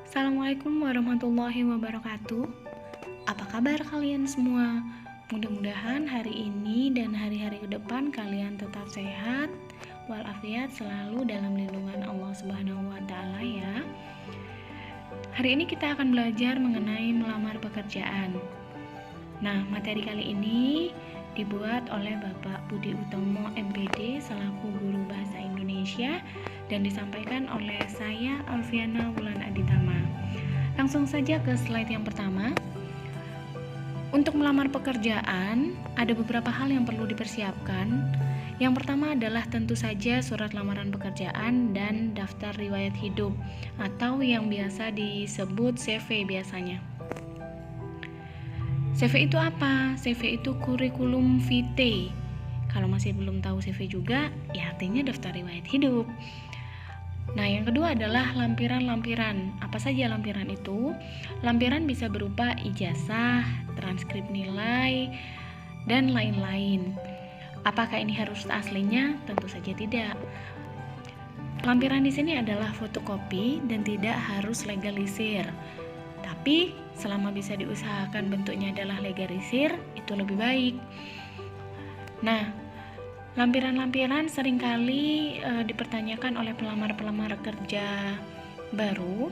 Assalamualaikum warahmatullahi wabarakatuh. Apa kabar kalian semua? Mudah-mudahan hari ini dan hari-hari ke depan kalian tetap sehat walafiat, selalu dalam lindungan Allah Subhanahu wa taala ya. Hari ini kita akan belajar mengenai melamar pekerjaan. Nah, materi kali ini dibuat oleh Bapak Budi Utomo MPD selaku guru bahasa Indonesia dan disampaikan oleh saya Alfiana Wulan Aditama. Langsung saja ke slide yang pertama. Untuk melamar pekerjaan, ada beberapa hal yang perlu dipersiapkan. Yang pertama adalah tentu saja surat lamaran pekerjaan dan daftar riwayat hidup atau yang biasa disebut CV biasanya. CV itu apa? CV itu kurikulum vitae. Kalau masih belum tahu CV juga, ya artinya daftar riwayat hidup. Nah, yang kedua adalah lampiran-lampiran. Apa saja lampiran itu? Lampiran bisa berupa ijazah, transkrip nilai, dan lain-lain. Apakah ini harus aslinya? Tentu saja tidak. Lampiran di sini adalah fotokopi dan tidak harus legalisir. Tapi selama bisa diusahakan bentuknya adalah legalisir, itu lebih baik. Nah, lampiran-lampiran seringkali dipertanyakan oleh pelamar-pelamar kerja baru.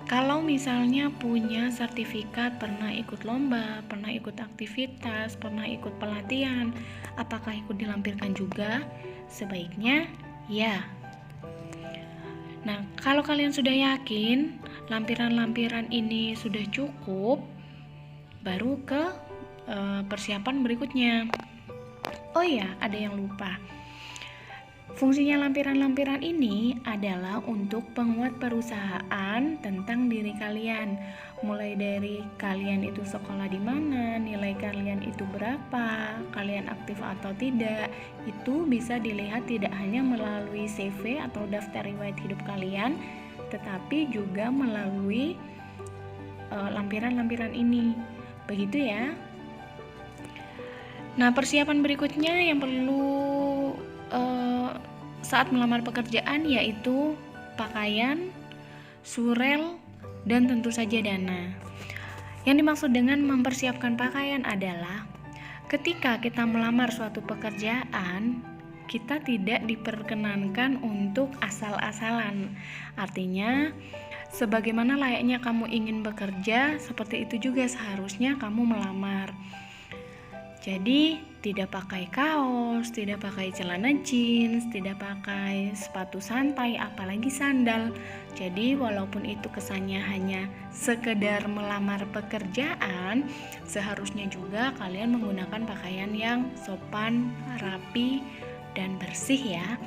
Kalau misalnya punya sertifikat, pernah ikut lomba, pernah ikut aktivitas, pernah ikut pelatihan, apakah ikut dilampirkan juga? Sebaiknya ya. Nah, kalau kalian sudah yakin lampiran-lampiran ini sudah cukup, baru ke persiapan berikutnya. Oh ya, ada yang lupa. Fungsinya lampiran-lampiran ini adalah untuk penguat perusahaan tentang diri kalian. Mulai dari kalian itu sekolah di mana, nilai kalian itu berapa, kalian aktif atau tidak. Itu bisa dilihat tidak hanya melalui CV atau daftar riwayat hidup kalian, tetapi juga melalui lampiran-lampiran ini. Begitu ya. Nah, persiapan berikutnya yang perlu saat melamar pekerjaan yaitu pakaian, surel, dan tentu saja dana. Yang dimaksud dengan mempersiapkan pakaian adalah ketika kita melamar suatu pekerjaan, kita tidak diperkenankan untuk asal-asalan. Artinya, sebagaimana layaknya kamu ingin bekerja, seperti itu juga seharusnya kamu melamar. Jadi, tidak pakai kaos, tidak pakai celana jeans, tidak pakai sepatu santai, apalagi sandal. Jadi, walaupun itu kesannya hanya sekedar melamar pekerjaan, seharusnya juga kalian menggunakan pakaian yang sopan, rapi, dan bersih ya.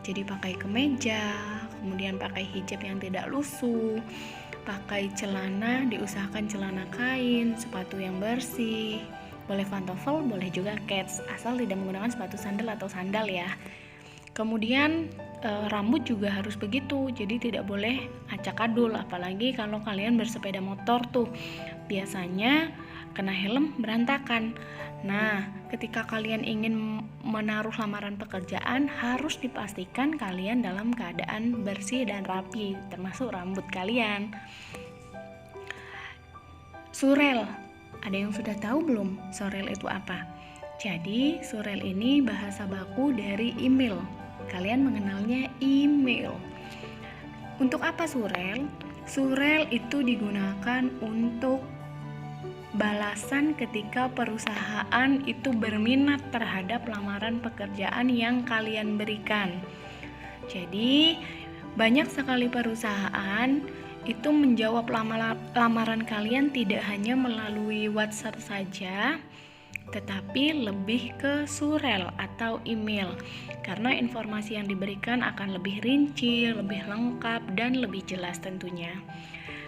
Jadi, pakai kemeja, kemudian pakai hijab yang tidak lusuh, pakai celana, diusahakan celana kain, sepatu yang bersih. Boleh pantofel, boleh juga kets, asal tidak menggunakan sepatu sandal atau sandal ya. Kemudian rambut juga harus begitu, jadi tidak boleh acak-adul, apalagi kalau kalian bersepeda motor tuh. Biasanya kena helm berantakan. Nah, ketika kalian ingin menaruh lamaran pekerjaan, harus dipastikan kalian dalam keadaan bersih dan rapi, termasuk rambut kalian. Surel. Ada yang sudah tahu belum surel itu apa? Jadi, surel ini bahasa baku dari email. Kalian mengenalnya email. Untuk apa surel? Surel itu digunakan untuk balasan ketika perusahaan itu berminat terhadap lamaran pekerjaan yang kalian berikan. Jadi, banyak sekali perusahaan itu menjawab lamaran kalian tidak hanya melalui WhatsApp saja, tetapi lebih ke surel atau email, karena informasi yang diberikan akan lebih rinci, lebih lengkap, dan lebih jelas tentunya.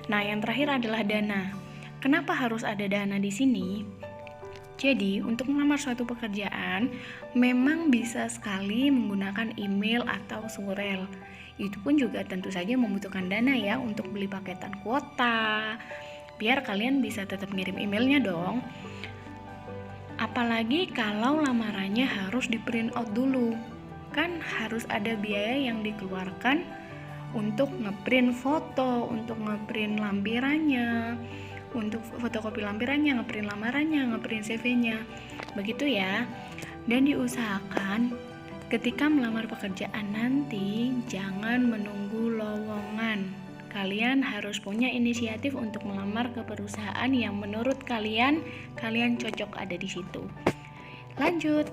Nah, yang terakhir adalah dana. Kenapa harus ada dana di sini? Jadi, untuk melamar suatu pekerjaan, memang bisa sekali menggunakan email atau surel. Itu pun juga tentu saja membutuhkan dana ya untuk beli paketan kuota, biar kalian bisa tetap ngirim emailnya dong. Apalagi kalau lamarannya harus di print out dulu, kan harus ada biaya yang dikeluarkan untuk ngeprint foto, untuk ngeprint lampirannya, untuk fotokopi lampirannya, ngeprint lamarannya, ngeprint CV-nya. Begitu ya. Dan diusahakan ketika melamar pekerjaan nanti jangan menunggu lowongan. Kalian harus punya inisiatif untuk melamar ke perusahaan yang menurut kalian cocok ada di situ. Lanjut.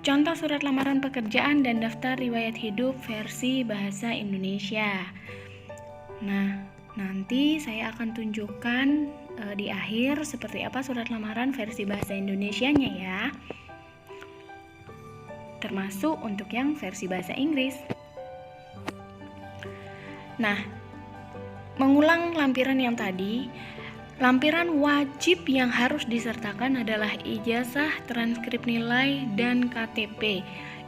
Contoh surat lamaran pekerjaan dan daftar riwayat hidup versi bahasa Indonesia. Nah, nanti saya akan tunjukkan di akhir seperti apa surat lamaran versi bahasa Indonesianya ya. Termasuk untuk yang versi bahasa Inggris. Nah, mengulang lampiran yang tadi, lampiran wajib yang harus disertakan adalah ijazah, transkrip nilai, dan KTP.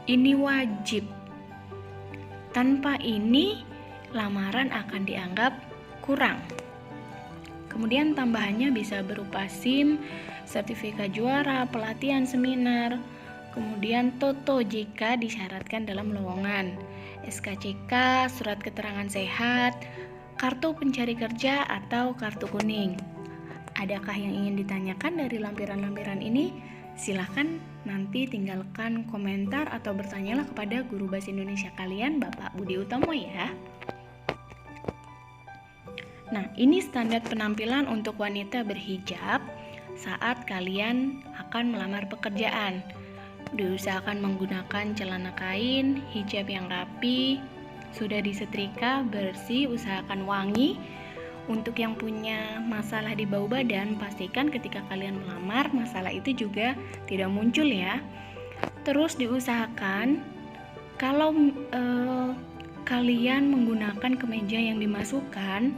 Ini wajib. Tanpa ini, lamaran akan dianggap kurang. Kemudian tambahannya bisa berupa SIM, sertifikat juara, pelatihan seminar, kemudian TOTO jika disyaratkan dalam lowongan, SKCK, surat keterangan sehat, kartu pencari kerja atau kartu kuning. Adakah yang ingin ditanyakan dari lampiran-lampiran ini? Silahkan nanti tinggalkan komentar atau bertanyalah kepada guru bahasa Indonesia kalian, Bapak Budi Utomo ya. Nah, ini standar penampilan untuk wanita berhijab saat kalian akan melamar pekerjaan. Diusahakan menggunakan celana kain, hijab yang rapi, sudah disetrika, bersih, usahakan wangi. Untuk yang punya masalah di bau badan, pastikan ketika kalian melamar, masalah itu juga tidak muncul ya. Terus diusahakan kalau kalian menggunakan kemeja yang dimasukkan,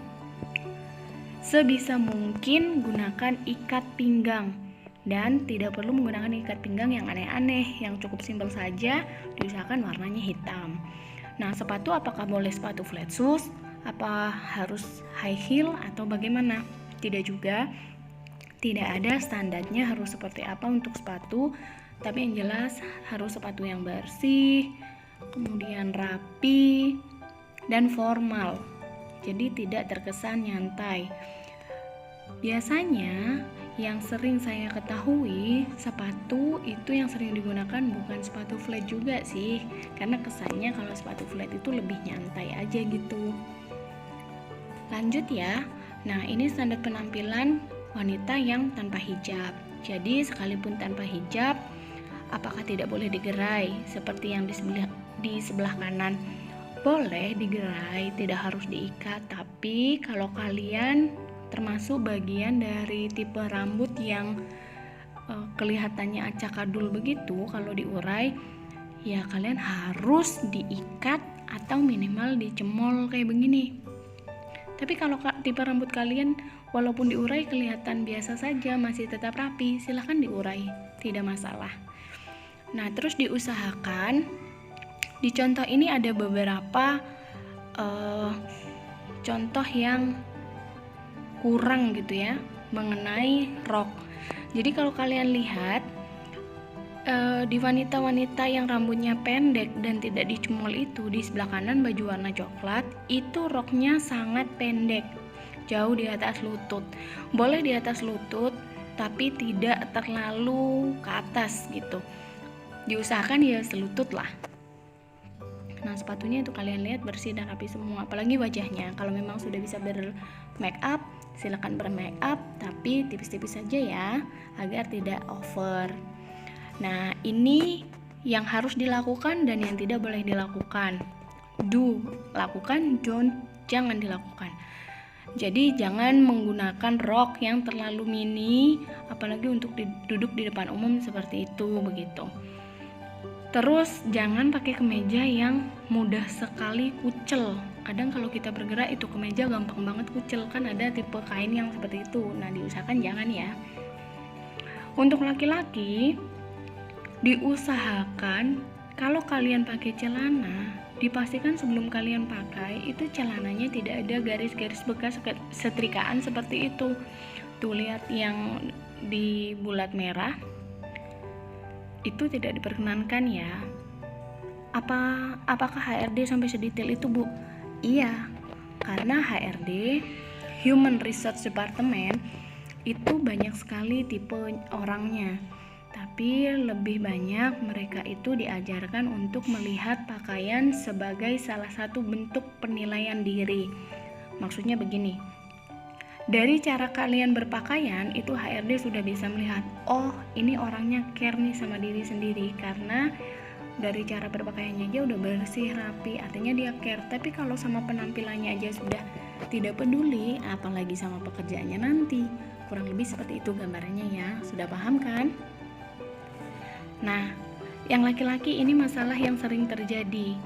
sebisa mungkin gunakan ikat pinggang. Dan tidak perlu menggunakan ikat pinggang yang aneh-aneh, yang cukup simpel saja, diusahakan warnanya hitam. Nah, sepatu apakah boleh sepatu flat shoes? Apa harus high heel atau bagaimana? Tidak juga. Tidak ada standarnya harus seperti apa untuk sepatu, tapi yang jelas harus sepatu yang bersih, kemudian rapi, dan formal. Jadi tidak terkesan nyantai. Biasanya yang sering saya ketahui, sepatu itu yang sering digunakan bukan sepatu flat juga sih, karena kesannya kalau sepatu flat itu lebih nyantai aja gitu. Lanjut ya. Nah, ini standar penampilan wanita yang tanpa hijab. Jadi sekalipun tanpa hijab, apakah tidak boleh digerai seperti yang di sebelah kanan? Boleh digerai, tidak harus diikat. Tapi kalau kalian termasuk bagian dari tipe rambut yang kelihatannya acak-adul begitu, kalau diurai ya kalian harus diikat atau minimal dicemol kayak begini. Tapi kalau tipe rambut kalian walaupun diurai kelihatan biasa saja, masih tetap rapi, silahkan diurai, tidak masalah. Nah, terus diusahakan di contoh ini ada beberapa contoh yang kurang gitu ya mengenai rok. Jadi kalau kalian lihat di wanita-wanita yang rambutnya pendek dan tidak dicemol itu, di sebelah kanan baju warna coklat itu roknya sangat pendek, jauh di atas lutut. Boleh di atas lutut tapi tidak terlalu ke atas gitu, diusahakan ya selutut lah. Nah, sepatunya itu kalian lihat bersih dan rapi semua, apalagi wajahnya. Kalau memang sudah bisa bermake up, silakan bermake up, tapi tipis-tipis saja ya, agar tidak over. Nah, ini yang harus dilakukan dan yang tidak boleh dilakukan. Do lakukan, jangan dilakukan. Jadi jangan menggunakan rok yang terlalu mini, apalagi untuk duduk di depan umum seperti itu begitu. Terus jangan pakai kemeja yang mudah sekali kucel. Kadang kalau kita bergerak itu kemeja gampang banget kucel, kan ada tipe kain yang seperti itu. Nah, diusahakan jangan ya. Untuk laki-laki diusahakan kalau kalian pakai celana, dipastikan sebelum kalian pakai itu celananya tidak ada garis-garis bekas setrikaan seperti itu. Tuh lihat yang di bulat merah, itu tidak diperkenankan ya. Apakah HRD sampai sedetail itu, Bu? Iya, karena HRD, Human Research Department, itu banyak sekali tipe orangnya. Tapi lebih banyak mereka itu diajarkan untuk melihat pakaian sebagai salah satu bentuk penilaian diri. Maksudnya begini, dari cara kalian berpakaian itu HRD sudah bisa melihat, oh ini orangnya care nih sama diri sendiri, karena dari cara berpakaiannya aja udah bersih, rapi, artinya dia care. Tapi kalau sama penampilannya aja sudah tidak peduli, apalagi sama pekerjaannya nanti. Kurang lebih seperti itu gambarannya ya, sudah paham kan? Nah, yang laki-laki ini masalah yang sering terjadi.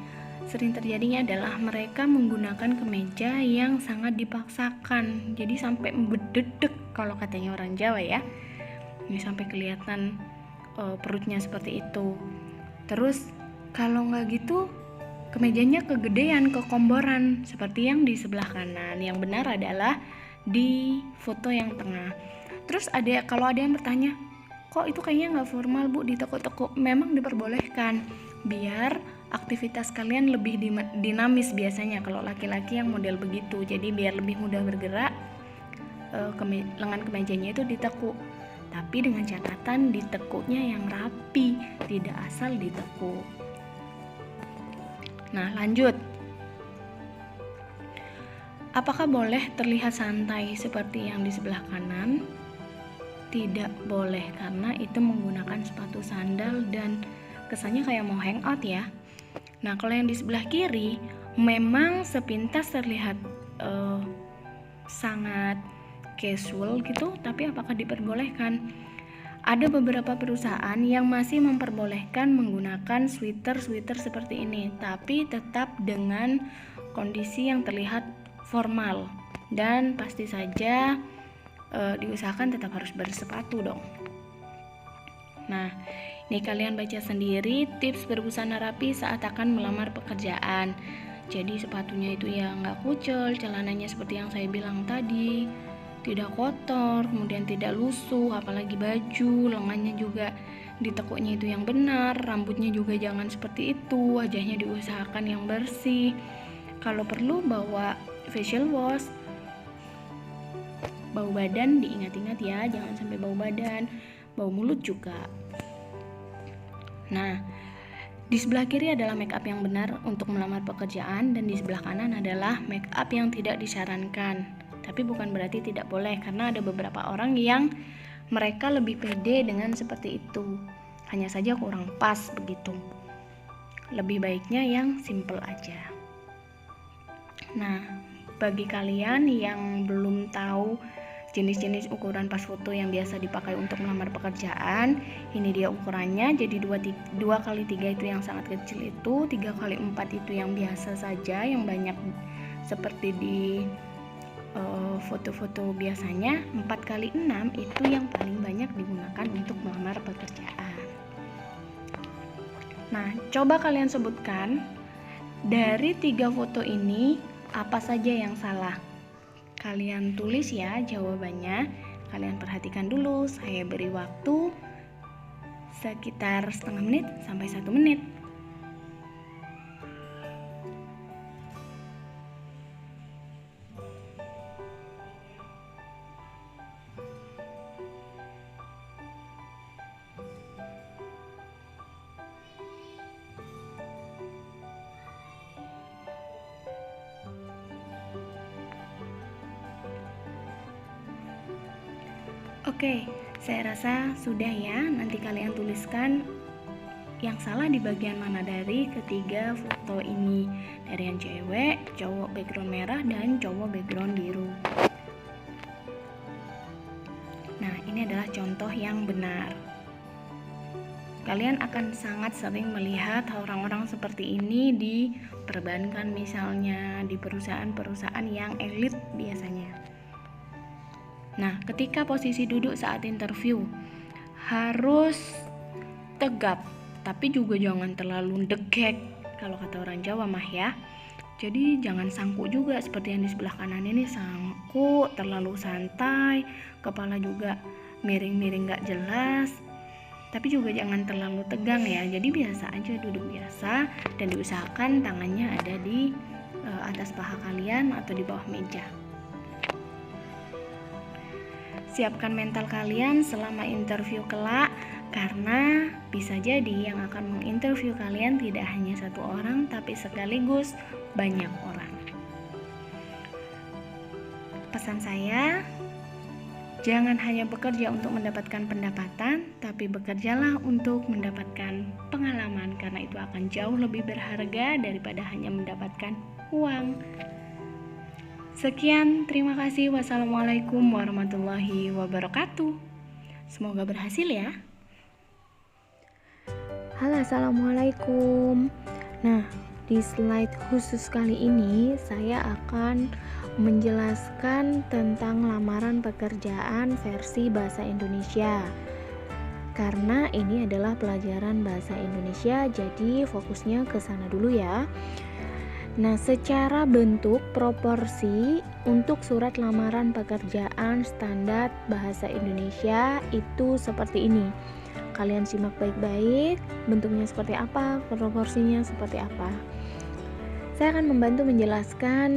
Sering terjadinya adalah mereka menggunakan kemeja yang sangat dipaksakan. Jadi sampai bededek kalau katanya orang Jawa ya. Ini sampai kelihatan perutnya seperti itu. Terus kalau nggak gitu kemejanya kegedean, kekomboran seperti yang di sebelah kanan. Yang benar adalah di foto yang tengah. Terus kalau ada yang bertanya, kok itu kayaknya nggak formal Bu, ditekuk-tekuk? Memang diperbolehkan biar aktivitas kalian lebih dinamis biasanya kalau laki-laki yang model begitu. Jadi biar lebih mudah bergerak, lengan kemejanya itu ditekuk. Tapi dengan catatan ditekuknya yang rapi, tidak asal ditekuk. Nah, lanjut. Apakah boleh terlihat santai seperti yang di sebelah kanan? Tidak boleh, karena itu menggunakan sepatu sandal dan kesannya kayak mau hangout ya. Nah, kalau yang di sebelah kiri memang sepintas terlihat sangat casual gitu, tapi apakah diperbolehkan? Ada beberapa perusahaan yang masih memperbolehkan menggunakan sweater seperti ini, tapi tetap dengan kondisi yang terlihat formal, dan pasti saja diusahakan tetap harus bersepatu dong. Nah, ini kalian baca sendiri tips berbusana rapi saat akan melamar pekerjaan. Jadi sepatunya itu ya nggak kucel, celananya seperti yang saya bilang tadi, tidak kotor, kemudian tidak lusuh, apalagi baju, lengannya juga ditekuknya itu yang benar, rambutnya juga jangan seperti itu, wajahnya diusahakan yang bersih. Kalau perlu bawa facial wash. Bau badan diingat-ingat ya, jangan sampai bau badan, bau mulut juga. Nah, di sebelah kiri adalah make up yang benar untuk melamar pekerjaan, dan di sebelah kanan adalah make up yang tidak disarankan. Tapi bukan berarti tidak boleh, karena ada beberapa orang yang mereka lebih pede dengan seperti itu. Hanya saja kurang pas begitu. Lebih baiknya yang simple aja. Nah, bagi kalian yang belum tahu jenis-jenis ukuran pas foto yang biasa dipakai untuk melamar pekerjaan, ini dia ukurannya. Jadi 2x3 itu yang sangat kecil itu, 3x4 itu yang biasa saja, yang banyak seperti di foto-foto biasanya. 4x6 itu yang paling banyak digunakan untuk melamar pekerjaan. Nah, coba kalian sebutkan dari 3 foto ini apa saja yang salah. Kalian tulis ya jawabannya. Kalian perhatikan dulu, saya beri waktu sekitar setengah menit sampai 1 menit. Oke, saya rasa sudah ya. Nanti kalian tuliskan yang salah di bagian mana dari ketiga foto ini. Dari yang cewek, cowok background merah, dan cowok background biru. Nah, ini adalah contoh yang benar. Kalian akan sangat sering melihat orang-orang seperti ini di perbankan misalnya, di perusahaan-perusahaan yang elit biasanya. Nah, ketika posisi duduk saat interview harus tegap, tapi juga jangan terlalu degek kalau kata orang Jawa mah ya. Jadi jangan sangkuk juga seperti yang di sebelah kanan ini, sangkuk, terlalu santai, kepala juga miring-miring gak jelas. Tapi juga jangan terlalu tegang ya. Jadi biasa aja, duduk biasa, dan diusahakan tangannya ada di atas paha kalian atau di bawah meja. Siapkan mental kalian selama interview kelak, karena bisa jadi yang akan menginterview kalian tidak hanya satu orang, tapi sekaligus banyak orang. Pesan saya, jangan hanya bekerja untuk mendapatkan pendapatan, tapi bekerjalah untuk mendapatkan pengalaman, karena itu akan jauh lebih berharga daripada hanya mendapatkan uang. Sekian, terima kasih. Wassalamualaikum warahmatullahi wabarakatuh. Semoga berhasil ya. Halo, assalamualaikum. Nah, di slide khusus kali ini saya akan menjelaskan tentang lamaran pekerjaan versi bahasa Indonesia. Karena ini adalah pelajaran bahasa Indonesia, jadi fokusnya ke sana dulu ya. Nah, secara bentuk proporsi untuk surat lamaran pekerjaan standar bahasa Indonesia itu seperti ini. Kalian simak baik-baik, bentuknya seperti apa, proporsinya seperti apa. Saya akan membantu menjelaskan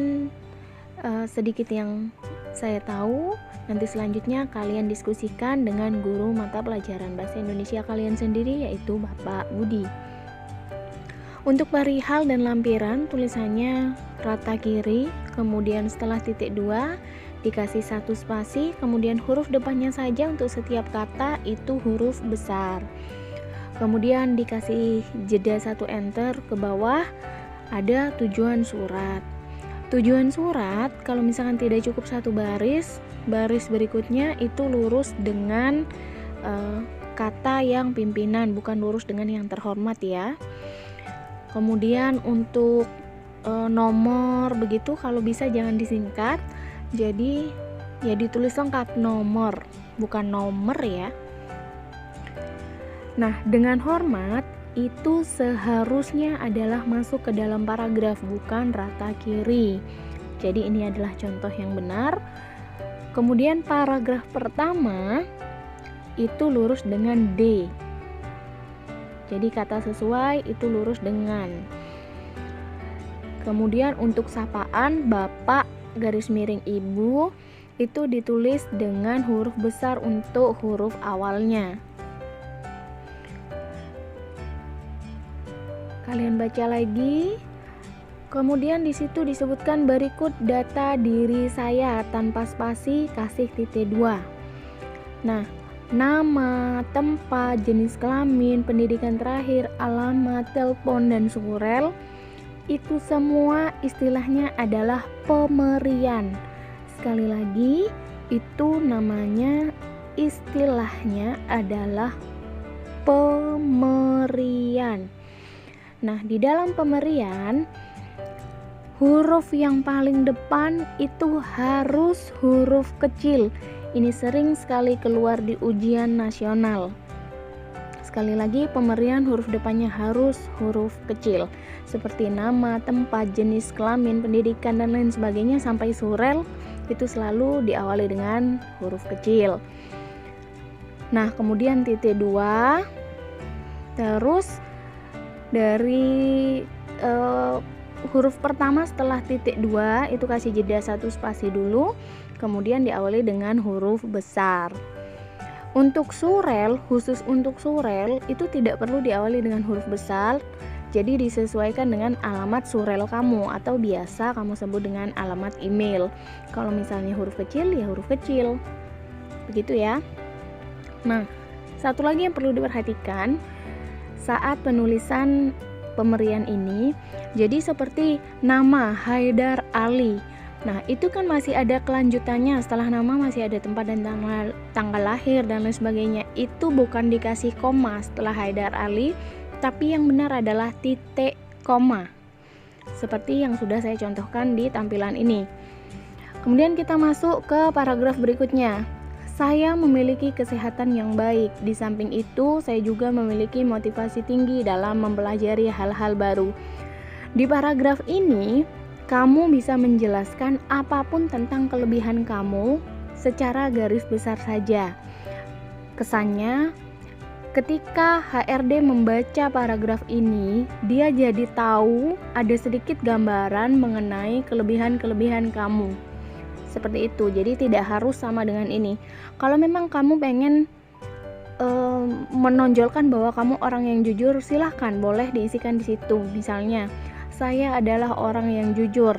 sedikit yang saya tahu. Nanti selanjutnya kalian diskusikan dengan guru mata pelajaran bahasa Indonesia kalian sendiri, yaitu Bapak Budi. Untuk perihal dan lampiran, tulisannya rata kiri, kemudian setelah titik 2 dikasih 1 spasi, kemudian huruf depannya saja untuk setiap kata itu huruf besar. Kemudian dikasih jeda 1 enter ke bawah, ada tujuan surat. Tujuan surat kalau misalkan tidak cukup 1 baris, baris berikutnya itu lurus dengan kata yang pimpinan, bukan lurus dengan yang terhormat ya. Kemudian untuk nomor begitu, kalau bisa jangan disingkat, jadi ya ditulis lengkap nomor, bukan nomor ya. Nah, dengan hormat itu seharusnya adalah masuk ke dalam paragraf, bukan rata kiri. Jadi ini adalah contoh yang benar. Kemudian paragraf pertama itu lurus dengan D. Jadi kata sesuai itu lurus dengan. Kemudian untuk sapaan Bapak garis miring Ibu itu ditulis dengan huruf besar untuk huruf awalnya. Kalian baca lagi. Kemudian di situ disebutkan berikut data diri saya tanpa spasi, kasih titik 2. Nah, nama, tempat, jenis kelamin, pendidikan terakhir, alamat, telepon, dan surel itu semua istilahnya adalah pemerian. Sekali lagi, itu namanya istilahnya adalah pemerian. Nah, di dalam pemerian huruf yang paling depan itu harus huruf kecil. Ini sering sekali keluar di ujian nasional. Sekali lagi, pemerian huruf depannya harus huruf kecil, seperti nama, tempat, jenis kelamin, pendidikan, dan lain sebagainya sampai surel itu selalu diawali dengan huruf kecil. Nah, kemudian titik 2, terus dari huruf pertama setelah titik 2 itu kasih jeda 1 spasi dulu, kemudian diawali dengan huruf besar. Untuk surel, khusus untuk surel itu tidak perlu diawali dengan huruf besar, jadi disesuaikan dengan alamat surel kamu atau biasa kamu sebut dengan alamat email. Kalau misalnya huruf kecil ya huruf kecil, begitu ya. Nah, satu lagi yang perlu diperhatikan saat penulisan pemerian ini, jadi seperti nama Haidar Ali. Nah, itu kan masih ada kelanjutannya, setelah nama masih ada tempat dan tanggal lahir dan lain sebagainya. Itu bukan dikasih koma setelah Haidar Ali, tapi yang benar adalah titik koma, seperti yang sudah saya contohkan di tampilan ini. Kemudian kita masuk ke paragraf berikutnya. Saya memiliki kesehatan yang baik. Di samping itu, saya juga memiliki motivasi tinggi dalam mempelajari hal-hal baru. Di paragraf ini, kamu bisa menjelaskan apapun tentang kelebihan kamu secara garis besar saja. Kesannya, Ketika HRD membaca paragraf ini, dia jadi tahu ada sedikit gambaran mengenai kelebihan-kelebihan kamu. Seperti itu, jadi tidak harus sama dengan ini. Kalau memang kamu pengen menonjolkan bahwa kamu orang yang jujur, silahkan, boleh diisikan di situ. Misalnya, saya adalah orang yang jujur,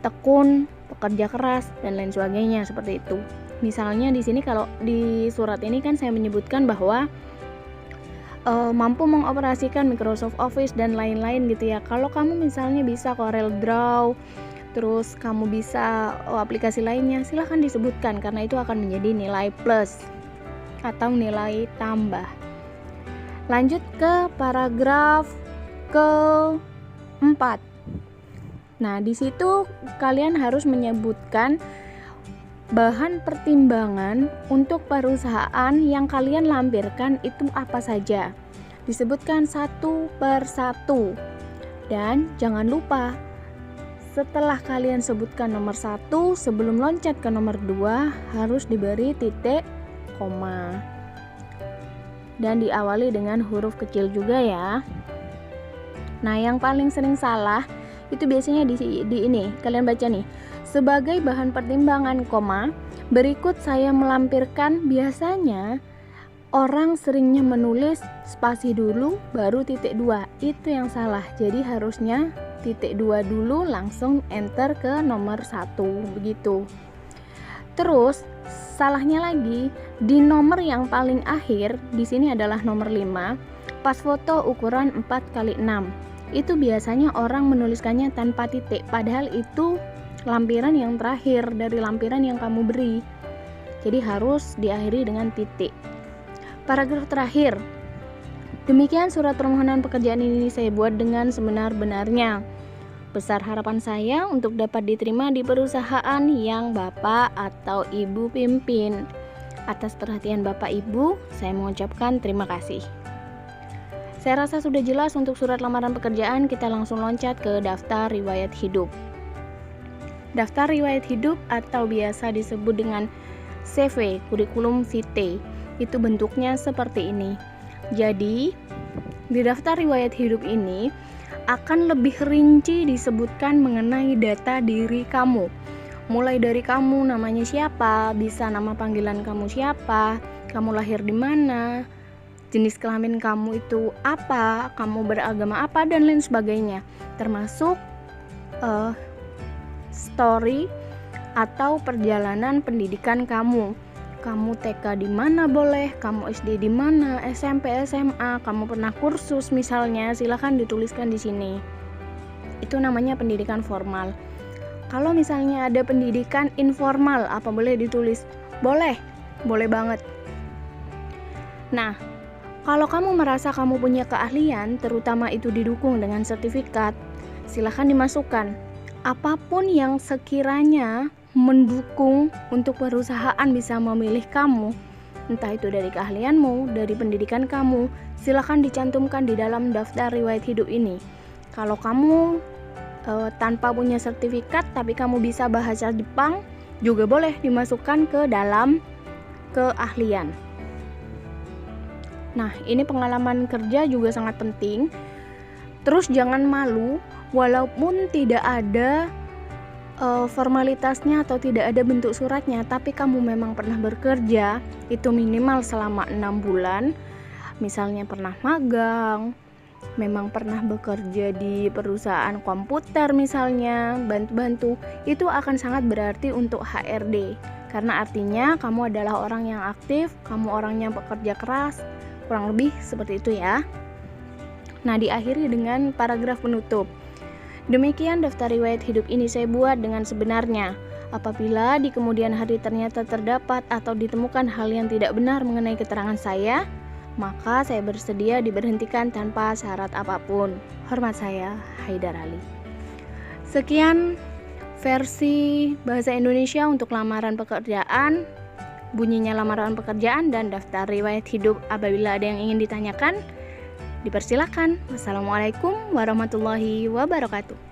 tekun, pekerja keras, dan lain sebagainya, seperti itu. Misalnya di sini, kalau di surat ini kan saya menyebutkan bahwa mampu mengoperasikan Microsoft Office dan lain-lain gitu ya. Kalau kamu misalnya bisa Corel Draw, terus kamu bisa aplikasi lainnya, silahkan disebutkan, karena itu akan menjadi nilai plus atau nilai tambah. Lanjut ke paragraf ke-4. Nah, di situ kalian harus menyebutkan bahan pertimbangan untuk perusahaan yang kalian lampirkan itu apa saja. Disebutkan satu per satu. Dan jangan lupa, setelah kalian sebutkan nomor 1, sebelum loncat ke nomor 2 harus diberi titik koma. Dan diawali dengan huruf kecil juga ya. Nah, yang paling sering salah itu biasanya di ini. Kalian baca nih. Sebagai bahan pertimbangan, koma, berikut saya melampirkan. Biasanya orang seringnya menulis spasi dulu baru titik 2. Itu yang salah. Jadi harusnya titik 2 dulu langsung enter ke nomor 1 begitu. Terus salahnya lagi di nomor yang paling akhir, di sini adalah nomor 5, pas foto ukuran 4x6. Itu biasanya orang menuliskannya tanpa titik, padahal itu lampiran yang terakhir dari lampiran yang kamu beri. Jadi harus diakhiri dengan titik. Paragraf terakhir. Demikian surat permohonan pekerjaan ini saya buat dengan sebenar-benarnya. Besar harapan saya untuk dapat diterima di perusahaan yang Bapak atau Ibu pimpin. Atas perhatian Bapak Ibu, saya mengucapkan terima kasih. Saya rasa sudah jelas untuk surat lamaran pekerjaan. Kita langsung loncat ke daftar riwayat hidup. Daftar riwayat hidup atau biasa disebut dengan CV, kurikulum vitae, itu bentuknya seperti ini. Jadi, di daftar riwayat hidup ini akan lebih rinci disebutkan mengenai data diri kamu. Mulai dari kamu namanya siapa, bisa nama panggilan kamu siapa, kamu lahir di mana, jenis kelamin kamu itu apa, kamu beragama apa, dan lain sebagainya. Termasuk story atau perjalanan pendidikan kamu. Kamu TK di mana boleh, kamu SD di mana, SMP, SMA, kamu pernah kursus misalnya, silakan dituliskan di sini. Itu namanya pendidikan formal. Kalau misalnya ada pendidikan informal, apa boleh ditulis? Boleh, boleh banget. Nah, kalau kamu merasa kamu punya keahlian, terutama itu didukung dengan sertifikat, silakan dimasukkan. Apapun yang sekiranya mendukung untuk perusahaan bisa memilih kamu, entah itu dari keahlianmu, dari pendidikan kamu, silakan dicantumkan di dalam daftar riwayat hidup ini. Kalau kamu tanpa punya sertifikat tapi kamu bisa bahasa Jepang, juga boleh dimasukkan ke dalam keahlian. Nah, ini pengalaman kerja juga sangat penting. Terus jangan malu, walaupun tidak ada formalitasnya atau tidak ada bentuk suratnya, tapi kamu memang pernah bekerja, itu minimal selama 6 bulan, misalnya pernah magang, memang pernah bekerja di perusahaan komputer misalnya, bantu-bantu, itu akan sangat berarti untuk HRD, karena artinya kamu adalah orang yang aktif, kamu orang yang pekerja keras, kurang lebih seperti itu ya. Nah, diakhiri dengan paragraf penutup. Demikian daftar riwayat hidup ini saya buat dengan sebenarnya. Apabila di kemudian hari ternyata terdapat atau ditemukan hal yang tidak benar mengenai keterangan saya, maka saya bersedia diberhentikan tanpa syarat apapun. Hormat saya, Haidar Ali. Sekian versi bahasa Indonesia untuk lamaran pekerjaan, bunyinya lamaran pekerjaan dan daftar riwayat hidup. Apabila ada yang ingin ditanyakan, dipersilakan. Wassalamualaikum warahmatullahi wabarakatuh.